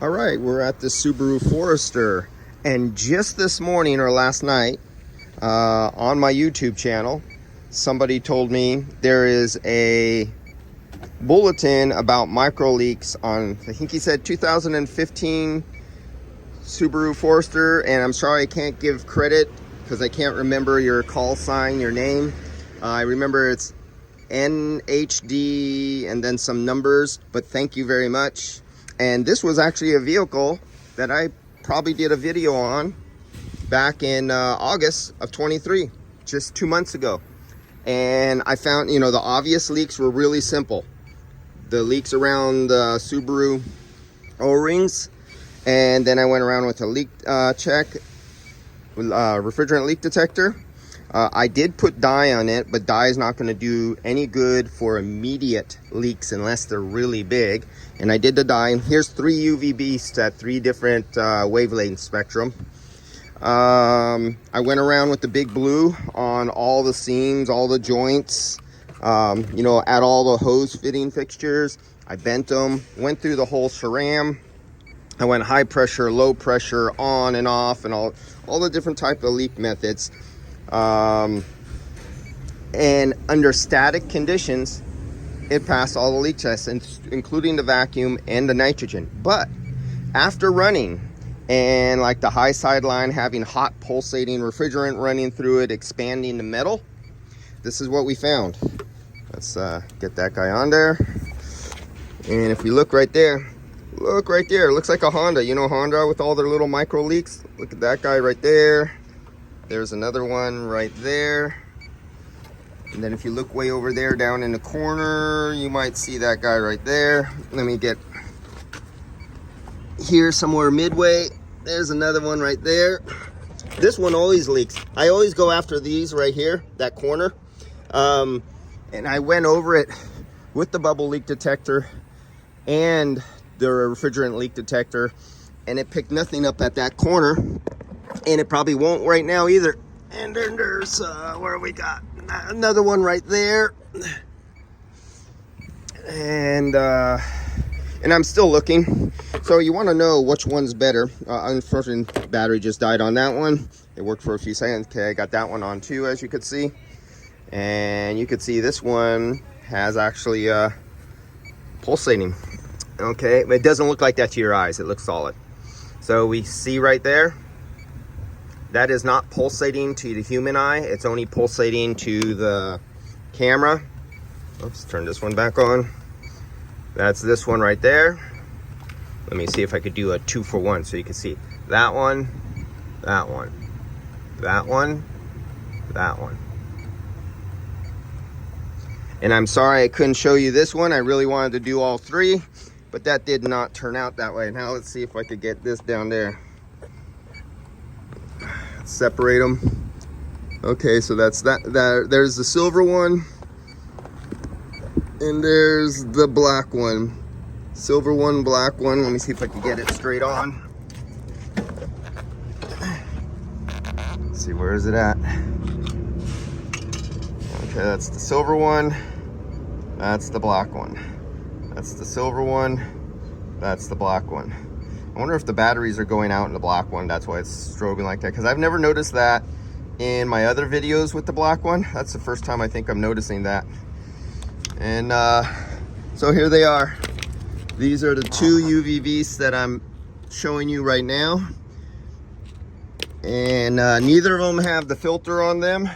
All right, we're at the Subaru Forester, and just this morning or last night on my YouTube channel, somebody told me there is a bulletin about micro leaks on, I think he said 2015 Subaru Forester, and I'm sorry I can't give credit because I can't remember your call sign, your name. I remember it's NHD and then some numbers, but thank you very much. And this was actually a vehicle that I probably did a video on back in August of 23, just 2 months ago. And I found, the obvious leaks were really simple. The leaks around the Subaru O-rings, and then I went around with a leak check, refrigerant leak detector. I did put dye on it, but dye is not going to do any good for immediate leaks unless they're really big. And I did the dye, and here's 3 UV beasts at 3 different wavelength spectrum. I went around with the big blue on all the seams, all the joints, at all the hose fitting fixtures. I bent them, went through the whole SRAM. I went high pressure, low pressure, on and off, and all the different type of leak methods. And under static conditions, it passed all the leak tests, including the vacuum and the nitrogen. But after running and like the high sideline having hot pulsating refrigerant running through it, expanding the metal, this is what we found. Let's get that guy on there. And if we look right there, it looks like a Honda. Honda with all their little micro leaks. Look at that guy right there. There's another one right there. And then if you look way over there down in the corner, you might see that guy right there. Let me get here somewhere midway. There's another one right there. This one always leaks. I always go after these right here, that corner. And I went over it with the bubble leak detector and the refrigerant leak detector, and it picked nothing up at that corner. And it probably won't right now either. And then there's, where we got another one right there. And I'm still looking. So you want to know which one's better. Unfortunately, battery just died on that one. It worked for a few seconds. Okay, I got that one on too, as you could see. And you could see this one has actually pulsating. Okay, it doesn't look like that to your eyes. It looks solid. So we see right there, that is not pulsating to the human eye. It's only pulsating to the camera. Let's turn this one back on. That's this one right there. Let me see if I could do a 2-for-1 so you can see that one, that one, that one, that one. And I'm sorry I couldn't show you this one. I really wanted to do all 3, but that did not turn out that way. Now let's see if I could get this down there. Separate them. Okay, so that's that. There's the silver one, and there's the black one. Silver one, black one. Let me see if I can get it straight on. Let's see, where is it at? Okay, that's the silver one. That's the black one. That's the silver one. That's the black one. I wonder if the batteries are going out in the black one. That's why it's strobing like that, because I've never noticed that in my other videos with the black one. That's the first time I think I'm noticing that. And so here they are. These are the 2 UV beasts that I'm showing you right now. And neither of them have the filter on them.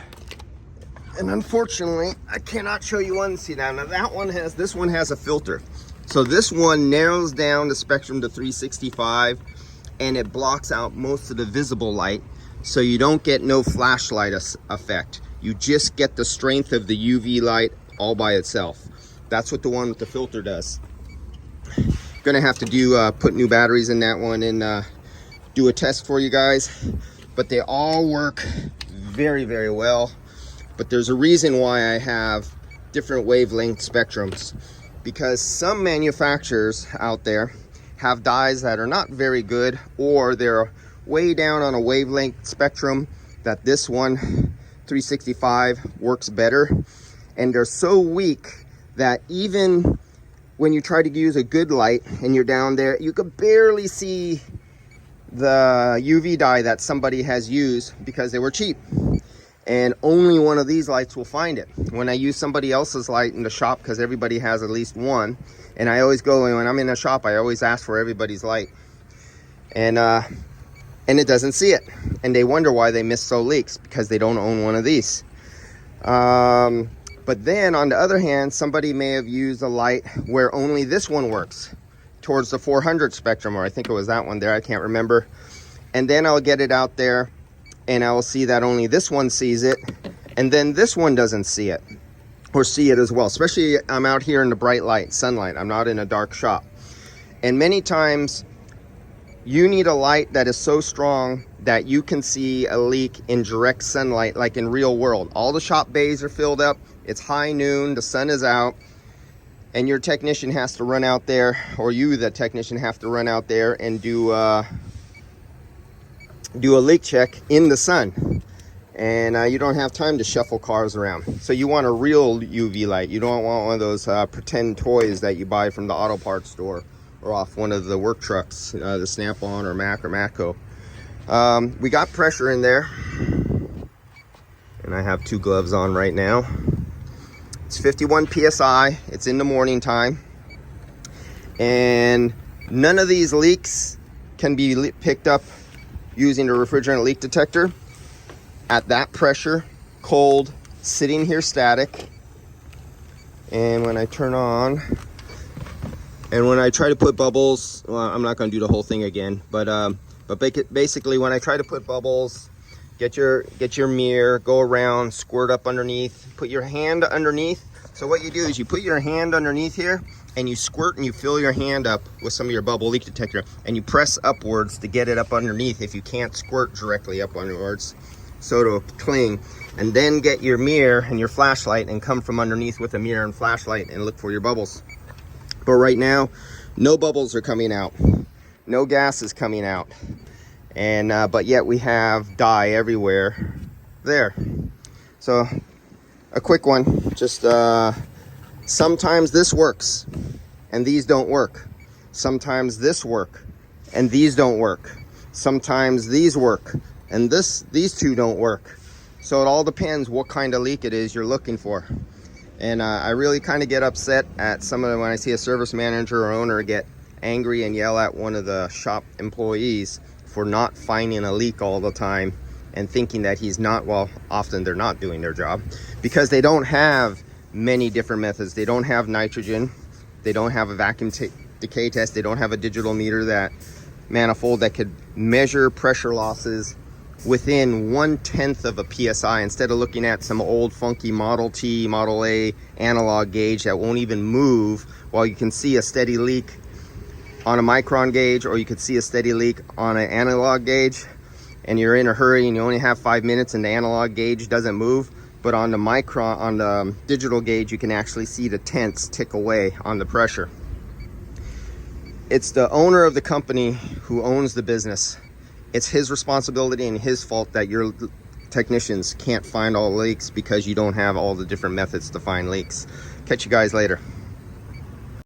And unfortunately, I cannot show you one. See, now that one has, this one has a filter. So this one narrows down the spectrum to 365, and it blocks out most of the visible light, so you don't get no flashlight effect. You just get the strength of the UV light all by itself. That's what the one with the filter does. Gonna have to do put new batteries in that one and do a test for you guys, but they all work very, very well. But there's a reason why I have different wavelength spectrums, because some manufacturers out there have dyes that are not very good, or they're way down on a wavelength spectrum that this one 365 works better, and they're so weak that even when you try to use a good light and you're down there, you could barely see the UV dye that somebody has used because they were cheap. And only one of these lights will find it. When I use somebody else's light in the shop, because everybody has at least one, and I always go, when I'm in a shop, I always ask for everybody's light. And it doesn't see it. And they wonder why they miss so leaks, because they don't own one of these. But then on the other hand, somebody may have used a light where only this one works, towards the 400 spectrum, or I think it was that one there, I can't remember. And then I'll get it out there and I will see that only this one sees it, and then this one doesn't see it, or see it as well. Especially I'm out here in the bright light, sunlight. I'm not in a dark shop. And many times you need a light that is so strong that you can see a leak in direct sunlight, like in real world. All the shop bays are filled up, it's high noon, the sun is out, and your technician has to run out there, or you, the technician, have to run out there and do a leak check in the sun. And you don't have time to shuffle cars around. So you want a real UV light. You don't want one of those pretend toys that you buy from the auto parts store or off one of the work trucks, the Snap-on or Mac or Matco. We got pressure in there, and I have 2 gloves on right now. It's 51 psi. It's in the morning time, and none of these leaks can be picked up using the refrigerant leak detector at that pressure, cold, sitting here static. And when I turn on, and when I try to put bubbles, well, I'm not going to do the whole thing again, but basically when I try to put bubbles, get your mirror, go around, squirt up underneath, put your hand underneath. So what you do is you put your hand underneath here and you squirt and you fill your hand up with some of your bubble leak detector, and you press upwards to get it up underneath if you can't squirt directly up underwards, so it'll cling. And then get your mirror and your flashlight and come from underneath with a mirror and flashlight and look for your bubbles. But right now, no bubbles are coming out, no gas is coming out, and but yet we have dye everywhere there. So a quick one, just sometimes this works and these don't work. Sometimes this work and these don't work. Sometimes these work and these two don't work. So it all depends what kind of leak it is you're looking for. And I really kind of get upset at some of them when I see a service manager or owner get angry and yell at one of the shop employees for not finding a leak all the time and thinking that he's not, well, often they're not doing their job because they don't have many different methods. They don't have nitrogen, they don't have a vacuum decay test, they don't have a digital meter, that manifold that could measure pressure losses within 1/10 of a PSI, instead of looking at some old funky Model T, Model A analog gauge that won't even move, while you can see a steady leak on a micron gauge, or you could see a steady leak on an analog gauge, and you're in a hurry and you only have 5 minutes and the analog gauge doesn't move. But on the micron, on the digital gauge, you can actually see the tenths tick away on the pressure. It's the owner of the company who owns the business. It's his responsibility and his fault that your technicians can't find all leaks because you don't have all the different methods to find leaks. Catch you guys later.